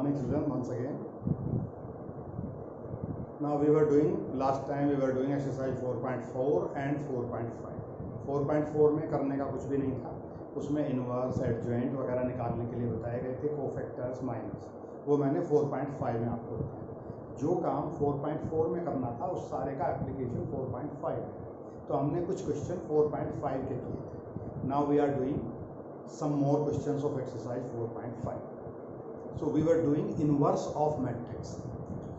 morning children, once again. Now we were doing, last time we were doing exercise 4.4 and 4.5. 4.4 में करने का कुछ भी नहीं था, उसमें इनवर्स एडजॉइंट वगैरह निकालने के लिए बताए गए थे, कोफैक्टर्स माइनस, वो मैंने 4.5 में आपको बताया। जो काम 4.4 में करना था उस सारे का एप्लीकेशन 4.5 है, तो हमने कुछ क्वेश्चन 4.5 के किए थे। Now we are doing some more questions of exercise 4.5. So we were doing inverse of matrix.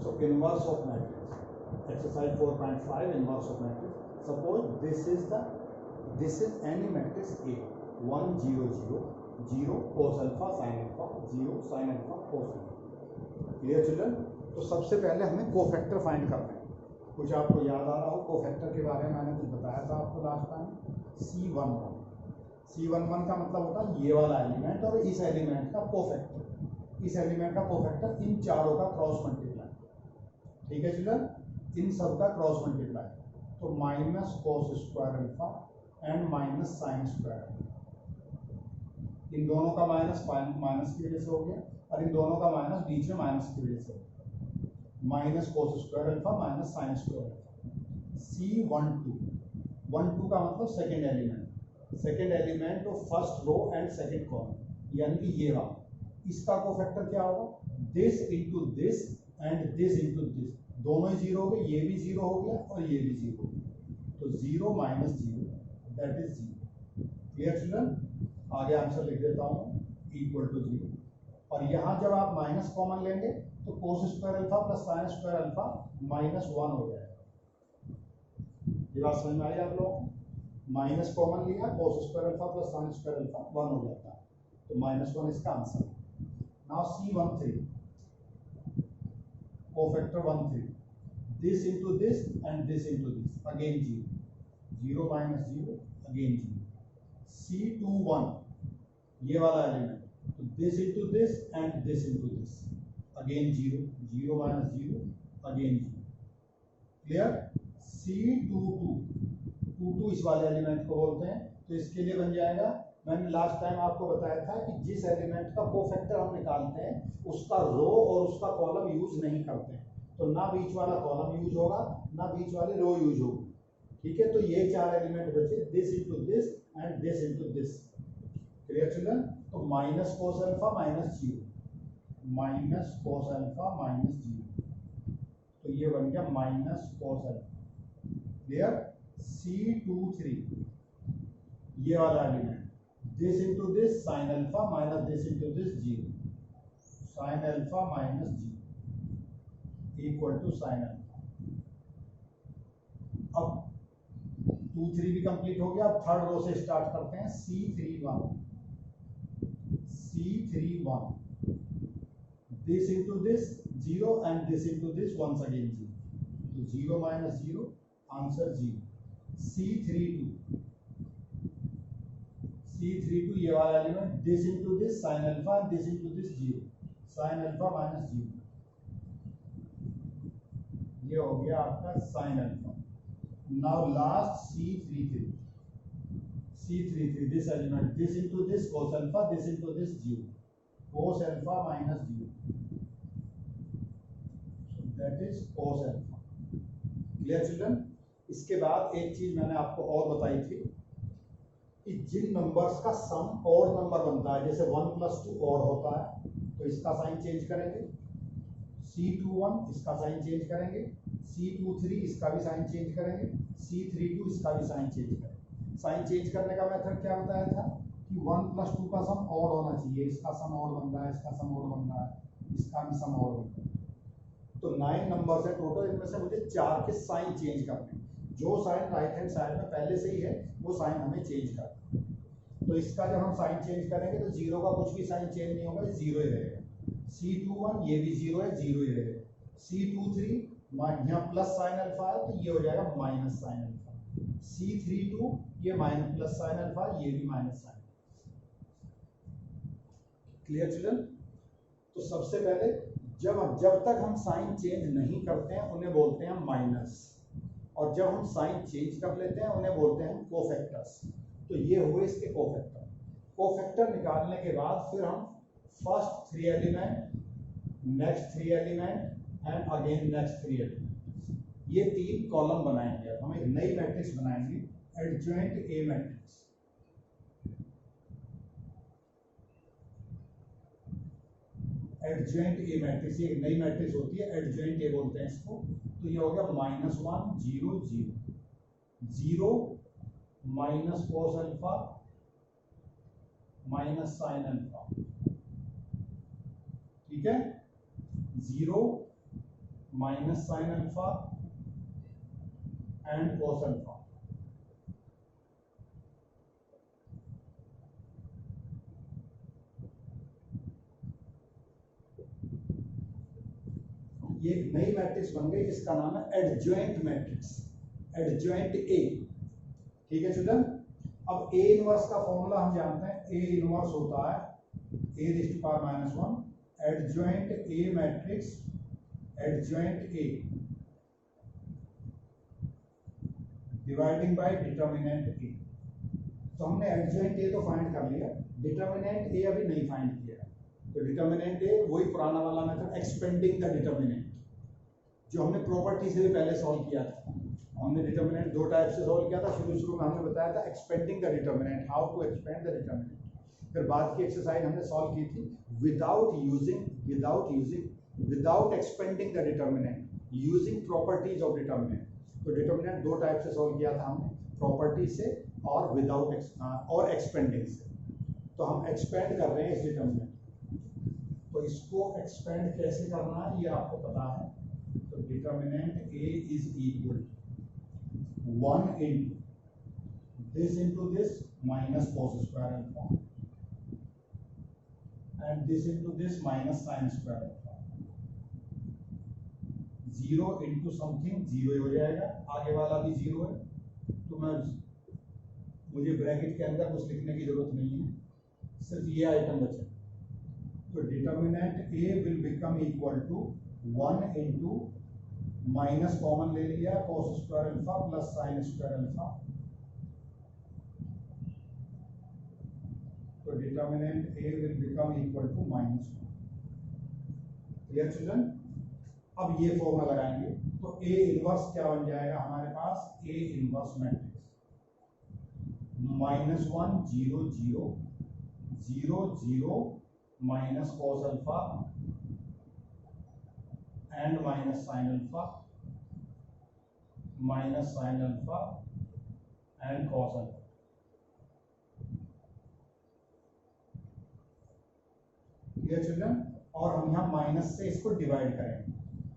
So inverse of matrix, exercise 4.5, inverse of matrix. Suppose this is any matrix A, 1 0 0 0 cos alpha sin alpha 0 sin alpha cos alpha. Clear children? तो सबसे पहले हमें cofactor find करना है। कुछ आपको याद आ रहा हो कोफैक्टर के बारे में, मैंने कुछ बताया था आपको लास्ट टाइम। C11 C11 का मतलब होता है ये वाला एलिमेंट और इस एलिमेंट का कोफैक्टर, इस एलिमेंट का कोफैक्टर, इन चारों का क्रॉस मल्टीप्लाई। ठीक है चिल्ड्रन, इन सब का क्रॉस मल्टीप्लाई। तो minus cos square alpha and minus sine square alpha, इन दोनों का माइनस माइनस की वजह से हो गया और इन दोनों का माइनस बीच में माइनस की वजह से हो गया। Minus cos square alpha minus sine square alpha. C12 का मतलब second element, second element of first row and second column, यानी कि ये वाला, इसका कोफैक्टर क्या होगा? This into this and this into this, दोनों ही जीरो हो गए, ये भी जीरो हो गया और ये भी जीरो हो गया, तो zero minus zero that is zero. Clear children? आगे आंसर लिख देता हूँ, इक्वल टू जीरो। और यहाँ जब आप माइनस कॉमन लेंगे तो कोस square alpha plus sine square alpha -1 हो जाएगा। ये बात समझ में आई आप लोगों को? माइनस कॉमन लिया, कोस square alpha plus sine square alpha 1 हो जाता है, तो -1 इसका answer. Now C13 cofactor 13, this into this and this into this, again zero, zero minus zero again zero. C21 ये वाला एलिमेंट, तो this into this and this into this, again zero, zero minus zero again zero. Clear? C22 इस वाले element को बोलते हैं, तो इसके लिए बन जाएगा, मैंने लास्ट टाइम आपको बताया था कि जिस एलिमेंट का कोफैक्टर हम निकालते हैं उसका रो और उसका कॉलम यूज नहीं करते हैं, तो ना बीच वाला कॉलम यूज होगा ना बीच वाली रो यूज होगी। ठीक है, तो ये चार एलिमेंट बचे, this into this and this into this. Clear children? तो minus cos alpha minus zero, minus cos alpha minus zero, तो ये बन गया minus cos alpha. Clear? C23 ये वाला element, this into this sine alpha minus this into this zero, sine alpha minus zero equal to sine alpha. अब 2 3 भी complete हो गया। अब थर्ड रो से स्टार्ट करते हैं। C31 this into this zero and this into this once again zero, तो zero minus zero answer zero. C32 ये वाला element, this into this sine alpha this into this zero, sine alpha minus zero, ये हो गया आपका sine alpha. Now last C33 this element, this into this cos alpha this into this zero, cos alpha minus zero, that is cos alpha. Clear children? इसके बाद एक चीज मैंने आपको और बताई थी कि जिन नंबर्स का सम और नंबर बनता है, जैसे 1 + 2 और होता है, तो इसका साइन चेंज करेंगे। C21 इसका साइन चेंज करेंगे, C23 इसका भी साइन चेंज करेंगे, C32 इसका भी साइन चेंज करेंगे। साइन चेंज करने का मेथड क्या बताया था कि 1 + 2 का सम और होना चाहिए, इसका सम और बन रहा है, इसका सम और बन रहा है, इसका भी सम और बन रहा है। तो 9 नंबर्स है टोटल, इनमें से मुझे 4 के साइन चेंज करने, जो साइन राइट हैंड साइड में पहले से ही है वो साइन हमें चेंज करना। तो इसका जब हम साइन चेंज करेंगे तो जीरो का कुछ भी साइन चेंज नहीं होगा, जीरो ही रहेगा। C21 ये भी जीरो है, जीरो ही रहेगा। C23 यहाँ प्लस साइन अल्फा है तो ये हो जाएगा माइनस साइन अल्फा। C32 ये माइनस प्लस साइन अल्फा, ये भी माइनस साइन। Clear children? तो सबसे पहले जब तक हम साइन चेंज नहीं करते हैं उन्हें बोलते हैं माइनस, और जब हम साइन चेंज कर लेते हैं उन्हें बोलते हैं कोफैक्टर्स। तो ये हुए इसके कोफैक्टर। कोफैक्टर निकालने के बाद फिर हम first 3 element next 3 element and again next 3 element, ये 3 कॉलम बनाएंगे। अब हम एक नई मैट्रिक्स बनाएंगे, adjoint A matrix. Adjoint A matrix, ये एक नई मैट्रिक्स होती है, एडजॉइंट ए बोलते हैं इसको। तो ये हो गया -1 0 0 0 minus cos alpha minus sine alpha, ठीक है, 0 minus sine alpha and cos alpha. ये एक नई मैट्रिक्स बन गई जिसका नाम है एडजॉइंट मैट्रिक्स, एडजॉइंट ए, ठीक है चिल्ड्रन। अब ए इनवर्स का फॉर्मूला हम जानते हैं, ए इनवर्स होता है a⁻⁻1 adjoint A matrix, adjoint A dividing by determinant A. तो हमने एडजॉइंट ए तो फाइंड कर लिया, डिटर्मिनेंट ए अभी नहीं फाइंड किया। तो डिटर्मिनेंट ए वही पुराना वाला मेथड, एक्सपेंडिंग द डिटर्मिनेंट, जो हमने प्रॉपर्टी से भी पहले सॉल्व किया था। हमने डिटर्मिनेंट 2 टाइप से सॉल्व किया था। शुरू में हमने बताया था expanding the determinant, how to expand the determinant. फिर बाद की एक्सरसाइज हमने सॉल्व की थी without expanding the determinant, using properties of determinant. तो डिटर्मिनेंट 2 टाइप से सॉल्व किया था हमने, प्रॉपर्टी से और विदाउट और एक्सपेंडिंग से। तो हम एक्सपेंड कर रहे हैं इस डिटर्मिनेंट, तो इसको एक्सपेंड कैसे करना है ये आपको पता है। तो determinant A is equal 1 into this minus cos square alpha and this into this minus sin square alpha, 0 into something 0 हो जाएगा, आगे वाला भी 0 है। तो मुझे ब्रैकेट के अंदर कुछ लिखने की जरूरत नहीं है, सिर्फ ये आइटम बचे। तो determinant A will become equal to 1 into minus common ले लिया, cos square alpha plus sine square alpha. तो determinant A will become equal to -1। Clear children? अब ये फॉर्मूला लगाएंगे तो ए इनवर्स क्या बन जाएगा हमारे पास, A inverse matrix -1 0 0 0 0 minus cos alpha and minus sin alpha minus sin alpha and cos alpha। Clear children? और हम यहाँ माइनस से इसको डिवाइड करेंगे,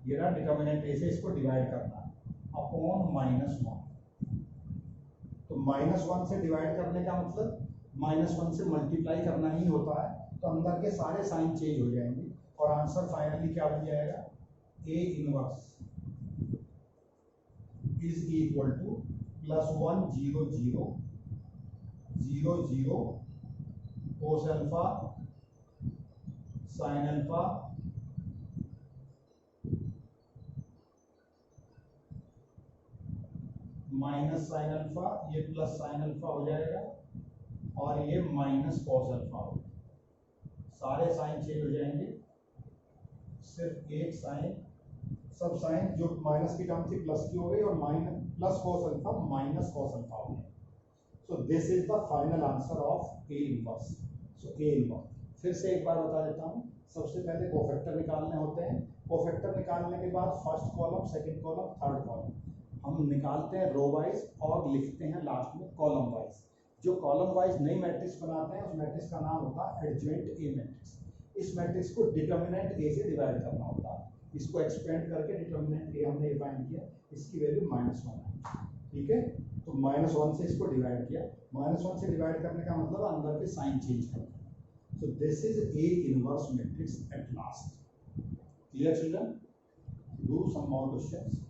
ये ना डिटर्मिनेंट ए से इसको डिवाइड करना है अपॉन -1। तो -1 से डिवाइड करने का मतलब -1 से मल्टीप्लाई करना ही होता है। तो अंदर के सारे साइन चेंज हो जाएंगे और आंसर फाइनली क्या बन जाएगा, A inverse is equal to +1 0 0 0 0 cos alpha sin alpha minus sin alpha, ये प्लस sin अल्फा हो जाएगा और ये माइनस cos अल्फा हो जाएगा। सारे साइन चेंज हो जाएंगे, सिर्फ एक साइन, सब साइन जो माइनस की टर्म थी प्लस की हो गई और minus plus cos alpha minus cos alpha हो गया। सो this is the final answer of A inverse. So A inverse फिर से एक बार बता देता हूँ। सबसे पहले कोफैक्टर निकालने होते हैं। कोफैक्टर निकालने के बाद first column, second column, third column हम निकालते हैं रो वाइज और लिखते हैं लास्ट में कॉलम वाइज। जो कॉलम वाइज नई मैट्रिक्स बनाते हैं उस मैट्रिक्स का नाम होता है एडजॉइंट ए मैट्रिक्स। इस मैट्रिक्स को डिटर्मिनेंट ए से डिवाइड करना होता है। इसको एक्सपेंड करके डिटर्मिनेंट ए हमने फाइंड किया, इसकी वैल्यू -1 है, ठीक है। तो -1 से इसको डिवाइड किया, -1 से डिवाइड करने का मतलब अंदर के साइन चेंज करना। So this is A inverse matrix at last. Clear children? Do some more questions.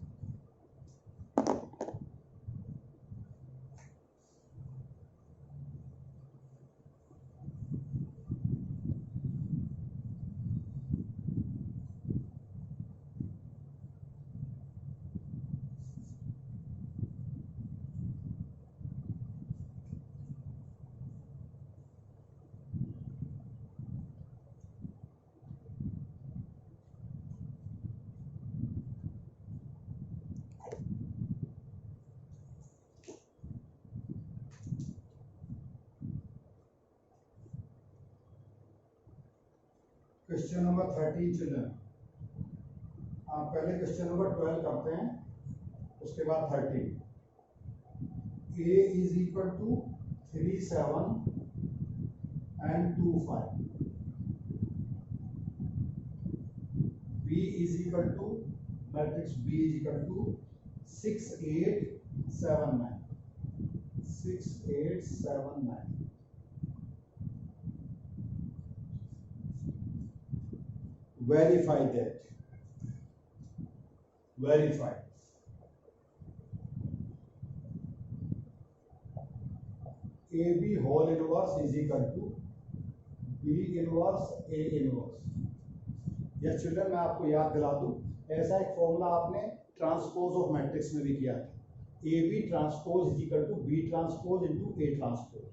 Question number 13 children. पहले क्वेश्चन नंबर 12 करते हैं, उसके बाद 13। a is equal to 3 7 and 2 5, b is equal to matrix b is equal to 6 8 7 9, 6 8 7 9। verify that, verify AB whole inverse is equal to B inverse A inverse। Yes children, मैं आपको याद दिला दूं, ऐसा एक फॉर्मूला आपने ट्रांसपोज ऑफ मैट्रिक्स में भी किया था। A B transpose is equal to B transpose into A transpose.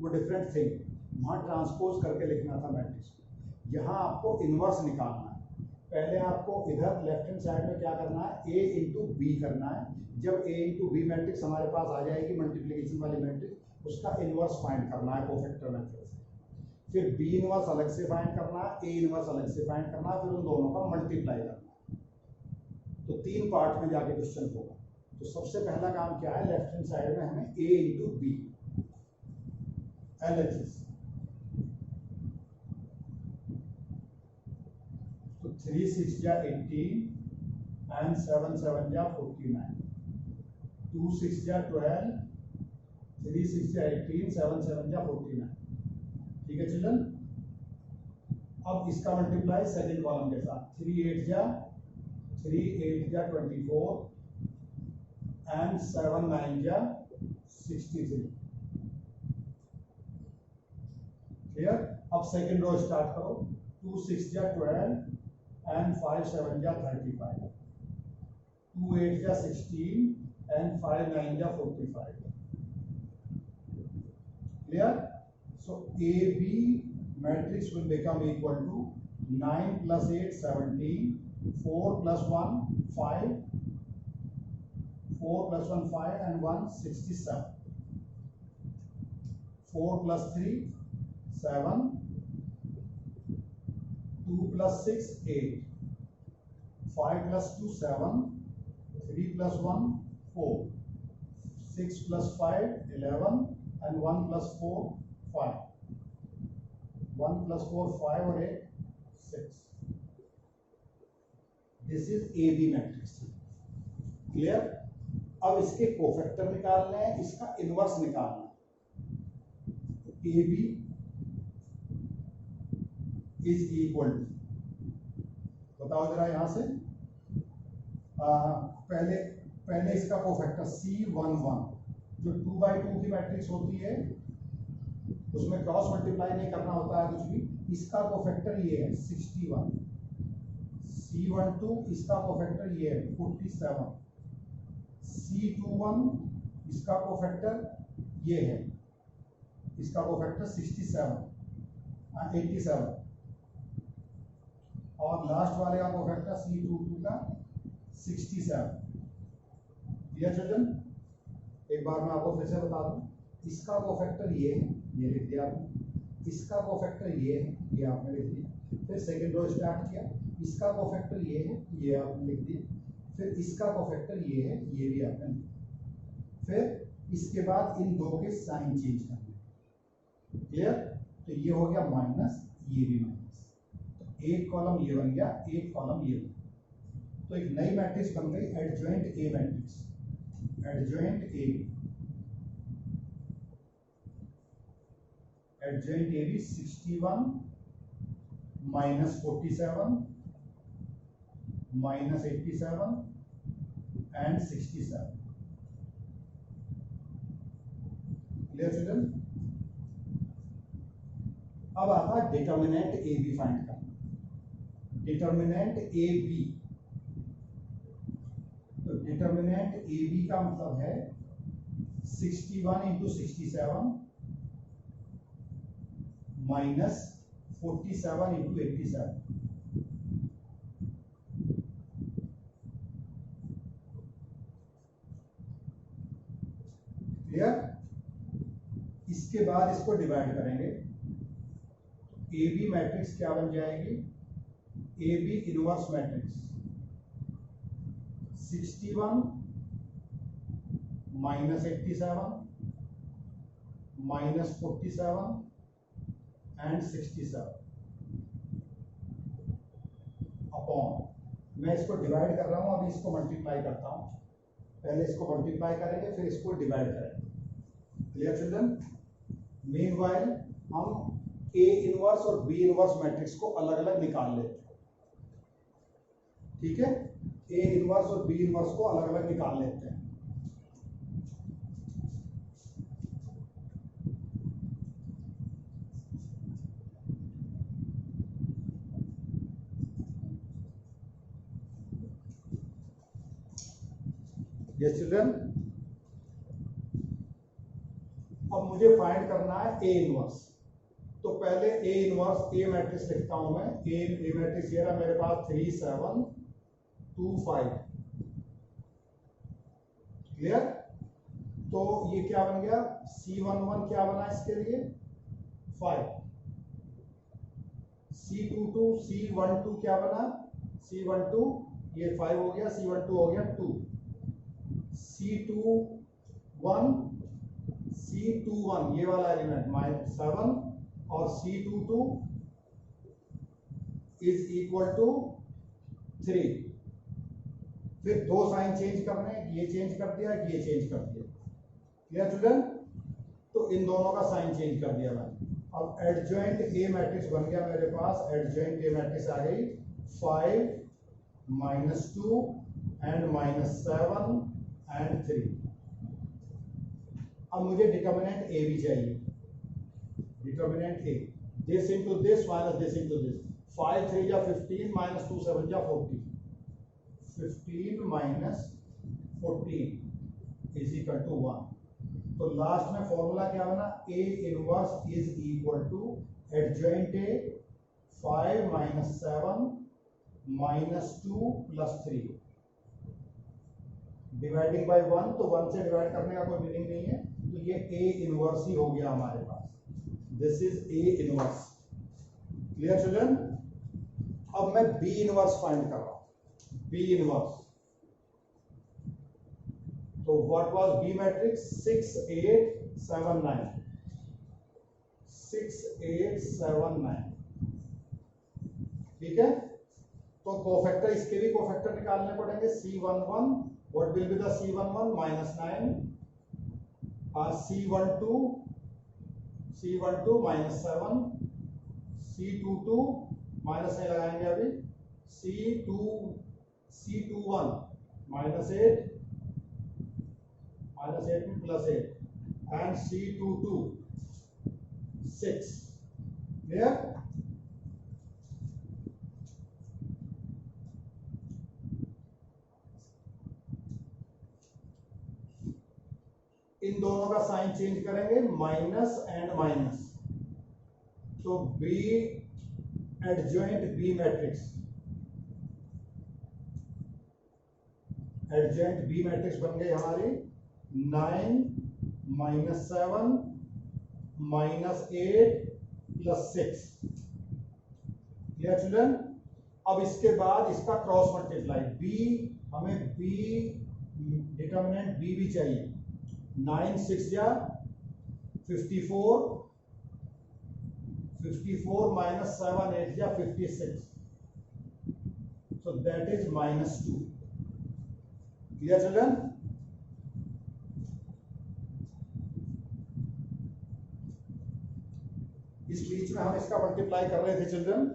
वो डिफरेंट थिंग, वहाँ ट्रांसपोज करके लिखना था मैट्रिक्स, यहाँ आपको इनवर्स निकालना है। पहले आपको इधर लेफ्ट हैंड साइड में क्या करना है, ए इंटू बी करना है। जब ए इंटू बी मैट्रिक्स हमारे पास आ जाएगी, मल्टीप्लीकेशन वाली मैट्रिक्स, उसका इनवर्स फाइंड करना है कोफैक्टर मेथड से। फिर बी इनवर्स अलग से फाइंड करना है, ए इनवर्स अलग से फाइंड करना है, फिर उन दोनों का मल्टीप्लाई करना है। तो 3 पार्ट में जाके क्वेश्चन होगा। तो सबसे पहला काम क्या है, लेफ्ट हैंड साइड में हमें ए इंटू बी LHS। तो 3 6 जा 18 and 7 7 जा 49, 2 6 जा 12, 3 6 जा 18, 7 7 जा 49। ठीक है चिल्ड्रन। अब इसका मल्टीप्लाई सेकंड कॉलम के साथ, 3 8 जा 24 एंड 7 9 जा 63। क्लियर। अब सेकंड रो स्टार्ट करो, 2 6 जा 12 एंड 5 7 जा 35, 2 8 जा 16 एंड 5 9 जा 45। Clear. So AB matrix will become equal to 9 plus 8 17, 4 plus 1 5, 4 plus 1 5 and 1 67, 4 plus 3 7, 2 plus 6 8, 5 plus 2 7, 3 plus 1 4, 6 plus 5 11 and 1 plus 4 5, 1 plus 4 5 और 8 6। This is AB matrix. Clear. अब इसके cofactor निकालने हैं, इसका इनवर्स निकालना है। AB इज इक्वल टू, बताओ जरा यहां से, पहले इसका कोफैक्टर C11, जो 2 by 2 की मैट्रिक्स होती है उसमें क्रॉस मल्टीप्लाई नहीं करना होता है कुछ भी। इसका कोफैक्टर ये है 61, C12 इसका कोफैक्टर ये है 47, C21 इसका कोफैक्टर ये है, इसका कोफैक्टर 67 87, और लास्ट वाले का कोफैक्टर C22 का 67। डियर चिल्ड्रन, एक बार मैं आपको फिर से बता दूं, इसका कोफैक्टर ये है, ये लिख दिया आपने, इसका कोफैक्टर ये है, ये आपने लिख दिया। फिर सेकंड रो स्टार्ट किया, इसका कोफैक्टर ये है, ये आपने लिख दिया। फिर इसका कोफैक्टर ये है, ये भी आपने लिख दिया। फिर इसके बाद इन दो के साइन चेंज करने। क्लियर। तो ये हो गया माइनस, ये भी माइनस, तो एक कॉलम ये बन गया, एक कॉलम ये बन गया। तो एक नई मैट्रिक्स बन गई adjoint A matrix, adjoint A, adjoint A भी 61 minus 47 minus 87 and 67। Clear children. अब आता है डिटर्मिनेंट ए बी फाइंड करना। डिटर्मिनेंट ए बी, तो डिटर्मिनेंट ए बी का मतलब है 61 इंटू 67 माइनस 47 इंटू 87। क्लियर। इसके बाद इसको डिवाइड करेंगे, ए बी मैट्रिक्स क्या बन जाएगी, A B inverse matrix 61 minus 87 minus 47 and 67 upon, मैं इसको डिवाइड कर रहा हूं, अभी इसको मल्टीप्लाई करता हूं, पहले इसको मल्टीप्लाई करेंगे फिर इसको डिवाइड करेंगे। Clear children? मीनवाइल हम ए इनवर्स और बी इनवर्स मैट्रिक्स को अलग अलग निकाल लेते हैं। ठीक है, ए इनवर्स और बी इनवर्स को अलग अलग निकाल लेते हैं। यस चिल्ड्रन, अब मुझे फाइंड करना है ए इनवर्स। तो पहले ए इनवर्स, ए मैट्रिक्स लिखता हूं मैं। ए मैट्रिक्स ये रहा मेरे पास 3 7 2 5। क्लियर? तो ये क्या बन गया, C11 क्या बना इसके लिए 5, C22 C12 क्या बना, C12 ये 5 हो गया, C12 हो गया 2, C21 ये वाला एलिमेंट -7 और C22 इज इक्वल टू 3। फिर दो साइन चेंज करने हैं, ये चेंज कर दिया, ये चेंज कर दिया। Clear children? तो इन दोनों का साइन चेंज कर दिया मैंने। अब एडजॉइंट ए मैट्रिक्स बन गया मेरे पास, एडजॉइंट ए मैट्रिक्स आ गई 5 -2 एंड -7 एंड 3। अब मुझे डिटर्मिनेंट ए भी चाहिए। Determinant A, this into this minus this into this, 5 3 जा 15 माइनस 2 7 जा 14, 15 माइनस 14 इज इक्वल टू 1। तो लास्ट में फॉर्मूला क्या बना, A inverse is equal to adjoint A 5 -7 -2 + 3 dividing by 1। तो 1 से डिवाइड करने का कोई मीनिंग नहीं है, तो ये ए इनवर्स ही हो गया हमारे पास। This is A inverse. Clear children? अब मैं बी इनवर्स फाइंड कर रहा हूं। बी इनवर्स, तो व्हाट वाज बी मैट्रिक्स 6 8 7 9, 6 8 7 9। ठीक है, तो कोफैक्टर, इसके भी कोफैक्टर निकालने पड़ेंगे। C11 what will be the C11 -9, C12 -7, C22 minus नहीं लगाएंगे अभी, C21 -8 में +8 एंड C22 6। क्लियर? इन दोनों का साइन चेंज करेंगे, माइनस एंड माइनस। तो B adjoint B matrix, adjoint B matrix बन गई हमारी 9 -7 -8 + 6। Clear children? अब इसके बाद इसका क्रॉस मल्टीप्लाई, बी हमें बी डिटर्मिनेंट बी भी चाहिए। 9 6 जा 54, 54 -7 8 जा 56, so that is -2। clear children? इस बीच में हम इसका मल्टीप्लाई कर रहे थे चिल्ड्रन,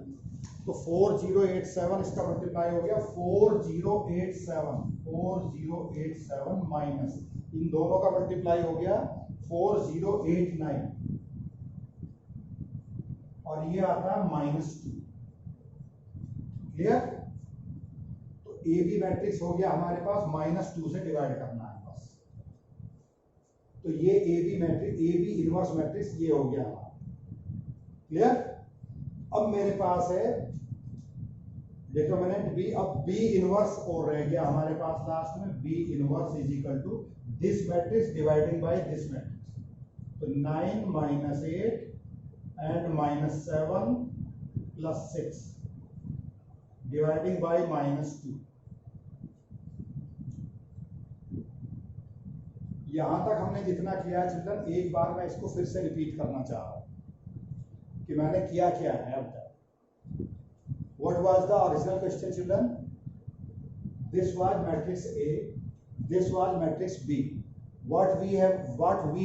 तो 4087 इसका मल्टीप्लाई हो गया 4087 माइनस इन दोनों का मल्टीप्लाई हो गया 4089 और ये आता है -2। क्लियर? तो ए बी मैट्रिक्स हो गया हमारे पास, -2 से डिवाइड करना है बस। तो ये A B matrix, A B inverse matrix ये हो गया हमारा। क्लियर? अब मेरे पास है डिटर्मिनेंट बी। अब बी इनवर्स और रह गया हमारे पास लास्ट में, B inverse is equal to this matrix dividing by this matrix. तो 9 -8 एंड -7 + 6 डिवाइडिंग बाय -2। यहां तक हमने जितना किया है चिल्ड्रन, एक बार मैं इसको फिर से रिपीट करना चाह रहा हूं कि मैंने किया क्या है अब तक। What was the original question children? This was matrix A, this was matrix B. What we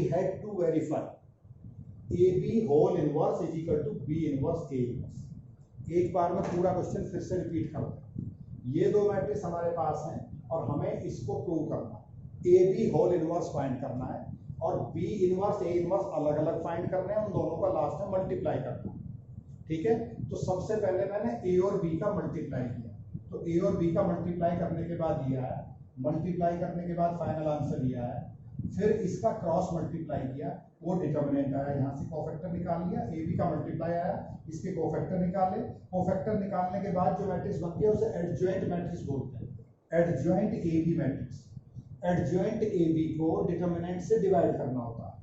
had to verify, AB whole inverse is equal to B inverse A inverse. एक बार में पूरा क्वेश्चन फिर से रिपीट करता हूं। ये दो matrix हमारे पास हैं और हमें इसको प्रूव करना है। AB होल इनवर्स फाइंड करना है और B इनवर्स A इनवर्स अलग अलग फाइंड करने हैं, उन दोनों का लास्ट में मल्टीप्लाई करना है। ठीक है, तो सबसे पहले मैंने A और B का मल्टीप्लाई किया, तो A और B का मल्टीप्लाई करने के बाद ये आया, मल्टीप्लाई करने के बाद फाइनल आंसर ये आया, फिर इसका क्रॉस मल्टीप्लाई किया, वो डिटर्मिनेंट आया, यहाँ से कोफैक्टर निकाल लिया, ए बी का मल्टीप्लाई आया, इसके कोफैक्टर निकाले, कोफैक्टर निकालने के बाद जो मैट्रिक्स बनती है उसे एडजॉइंट मैट्रिक्स बोलते हैं, adjoint A B matrix. Adjoint A B को डिटर्मिनेंट से डिवाइड करना होता है।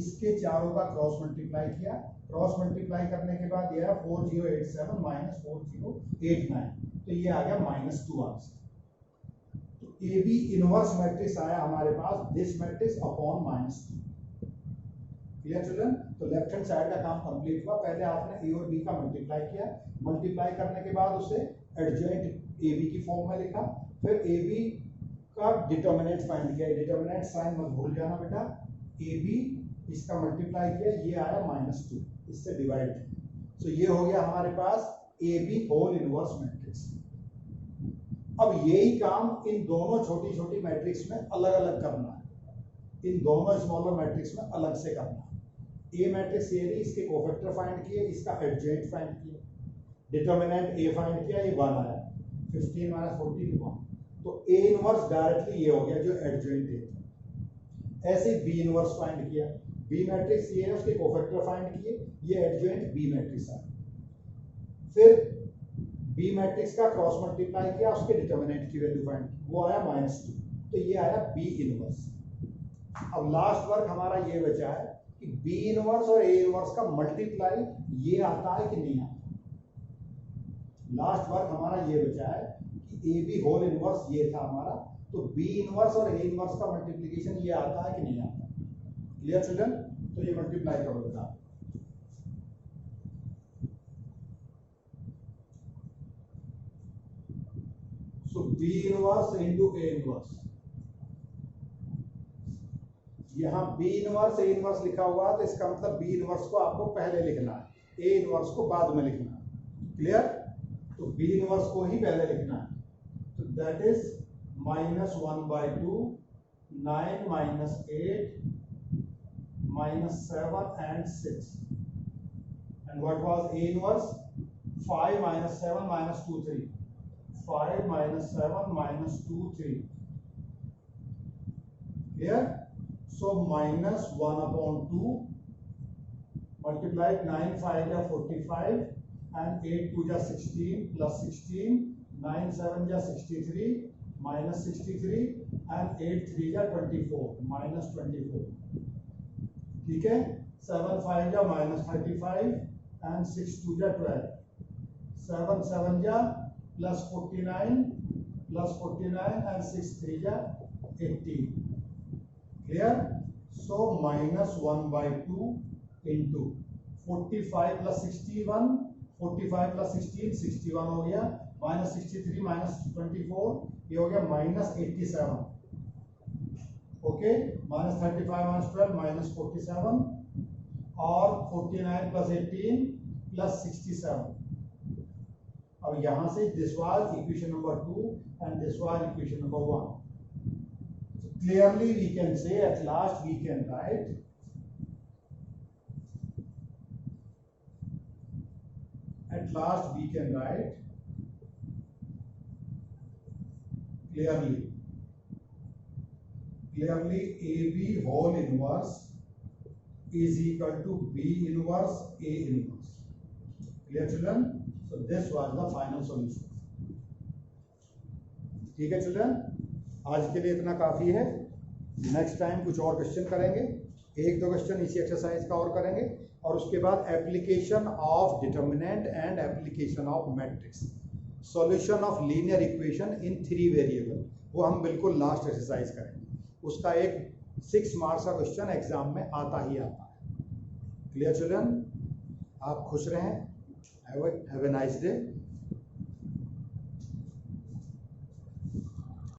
इसके चारों का क्रॉस मल्टीप्लाई किया, क्रॉस मल्टीप्लाई करने के बाद यह 4087 माइनस 4089, तो ये आ गया -2 answer. A B inverse matrix आया हमारे पास, this matrix upon -2। Clear children? तो लेफ्ट हैंड साइड का काम कंप्लीट हुआ। पहले आपने ए और बी का मल्टीप्लाई किया, मल्टीप्लाई करने के बाद उसे एडजॉइंट ए बी की फॉर्म में लिखा, फिर ए बी का डिटर्मिनेंट फाइंड किया। डिटर्मिनेंट साइन मत भूल जाना बेटा, ए बी इसका मल्टीप्लाई किया, ये आया -2, इससे डिवाइड। तो ये हो गया हमारे पास A B whole inverse matrix. अब यही काम इन दोनों छोटी छोटी मैट्रिक्स में अलग अलग करना है, इन दोनों स्मॉलर मैट्रिक्स में अलग से करना है। ए मैट्रिक्स ये ली, इसके कोफैक्टर फाइंड किए, इसका एडजॉइंट फाइंड किया, डिटर्मिनेंट ए फाइंड किया, ये 1 आया, 15 - 14 1, तो ए इनवर्स डायरेक्टली ये हो गया जो एडजॉइंट ए था। ऐसे बी इनवर्स फाइंड किया, बी मैट्रिक्स ये है, उसके कोफैक्टर फाइंड किए, ये एडजॉइंट बी मैट्रिक्स आया। फिर बी मैट्रिक्स का क्रॉस मल्टीप्लाई किया, उसके डिटर्मिनेंट की वैल्यू फाइंड की, वो आया -2, तो ये आया बी इनवर्स। अब लास्ट वर्क हमारा ये बचा है कि बी इनवर्स और ए इनवर्स का मल्टीप्लाई ये आता है कि नहीं आता। लास्ट वर्क हमारा ये बचा है कि ए बी होल इनवर्स ये था हमारा, तो बी इनवर्स और ए इनवर्स का मल्टीप्लिकेशन ये आता है कि नहीं आता। Clear children? तो ये मल्टीप्लाई करो बेटा। So B inverse into A inverse, यहाँ B इनवर्स A इनवर्स लिखा हुआ है, तो इसका मतलब B इनवर्स को आपको पहले लिखना है, A इनवर्स को बाद में लिखना है। क्लियर? तो B इनवर्स को ही पहले लिखना है, तो that is -1/2, 9 - 8 -7 and 6, and what was A inverse? 5 - 7 - 2 3, 5 - 7 - 2 3. Clear? So -1/2 multiplied 9 5 are 45 and 8 2 are 16 plus 16, 9 7 are 63 minus 63 and 8 3 are 24 minus 24. ठीक है? 7 5 are minus 35 and 6 2 are 12. 7 7 are plus 49 and 6 3 are 18. Clear? So -1/2 into 45 plus 61, 45 plus 16 61 हो गया, minus 63 minus 24 ये हो गया -87. Okay, -35 minus 12 -47 और 49 plus 18 plus 67. अब यहां से this was equation number 2 and this was equation number 1. So clearly we can say at last we can write clearly AB whole inverse is equal to B inverse A inverse. Clear children? So this was the final solution. ठीक है children, आज के लिए इतना काफी है। Next time कुछ और क्वेश्चन करेंगे, 1-2 क्वेश्चन इसी एक्सरसाइज का और करेंगे, और उसके बाद application of determinant and application of matrix, solution of linear equation in 3 variable, वो हम बिल्कुल लास्ट एक्सरसाइज करेंगे। उसका एक 6 मार्क्स का क्वेश्चन एग्जाम में आता ही आता है। क्लियर चिल्ड्रन, आप खुश रहें, हैव ए नाइस डे।